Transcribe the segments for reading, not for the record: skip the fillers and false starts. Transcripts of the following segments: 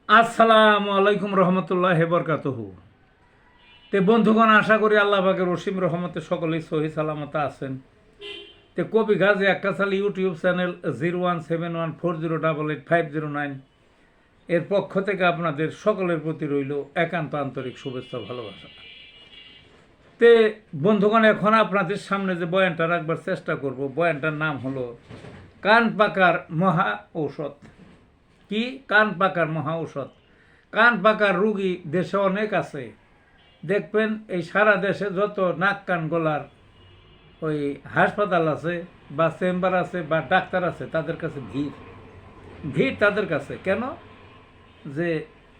আসসালামু আলাইকুম রহমতুল্লাহ বরকাতুহু। তে বন্ধুগণ, আশা করি আল্লাহ পাকের রসিম রহমতে সকলেই সহি সালামত আছেন। তে কবি গাজী আক্কাস আলী ইউটিউব চ্যানেল 017140885009 এর পক্ষ থেকে আপনাদের সকলের প্রতি রইল একান্ত আন্তরিক শুভেচ্ছা ভালোবাসা। তে বন্ধুগণ, এখন আপনাদের সামনে যে বয়ানটা রাখবার চেষ্টা করব, বয়ানটার নাম হলো কান পাকার মহা ঔষধ। কি কান পাকার মহা ঔষধ? কান পাকার রুগী দেশে অনেক আছে। দেখবেন এই সারা দেশে যত নাক কান গলার ওই হাসপাতাল আছে বা চেম্বার আছে বা ডাক্তার আছে, তাদের কাছে ভিড় ভিড় তাদের কাছে। কেন? যে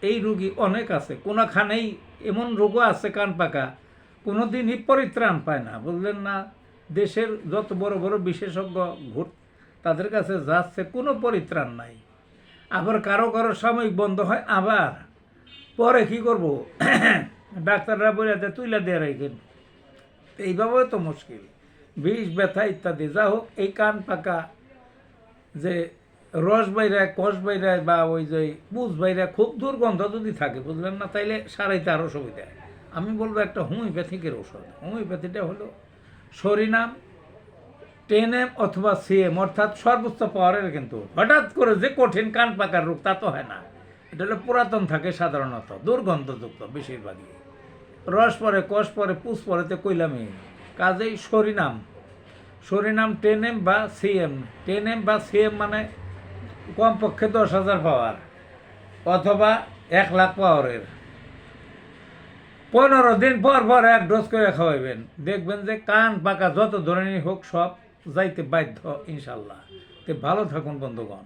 এই রুগী অনেক আছে, কোনোখানেই এমন রোগও আছে কান পাকা কোনো দিনই পরিত্রাণ পায় না, বুঝলেন না? দেশের যত বড় বড় বিশেষজ্ঞ তাদের কাছে যাচ্ছে, কোনো পরিত্রাণ নাই। আবার কারো কারো সাময়িক বন্ধ হয়, আবার পরে কি করব ডাক্তাররা বলে তুইলা দিয়ে রাখেন। এইভাবে তো মুশকিল, বিষ ব্যথা ইত্যাদি। যা হোক, এই কান পাকা যে রস বাইরায়, কষ বাইরায় বা ওই যে পুষ বাইরায় খুব দুর্গন্ধ যদি থাকে, বুঝলেন না, তাইলে সারাইতে আরও সুবিধা। আমি বলবো একটা হোমিওপ্যাথিকের ওষুধ। হোমিওপ্যাথিটা হলো সরিনাম, 10M অথবা CM, অর্থাৎ সর্বোচ্চ পাওয়ারের। কিন্তু হঠাৎ করে যে কঠিন কান পাকার রোগ তা তো হয় না। এটা হলো পুরাতন থাকে, সাধারণত দুর্গন্ধযুক্ত বেশিরভাগই। রস পরে, কষ পরে, পুষ পরেতে কইলামই। কাজেই সরিনাম 10M বা CM। 10M বা CM মানে কমপক্ষে 10,000 পাওয়ার অথবা 1,00,000 পাওয়ারের। 15 দিন পর পর এক ডোজ করে খাওয়াইবেন, দেখবেন যে কান পাকা যত ধরনের হোক সব যাইতে বাধ্য ইনশাল্লাহ। তো ভালো থাকুন বন্ধুগণ।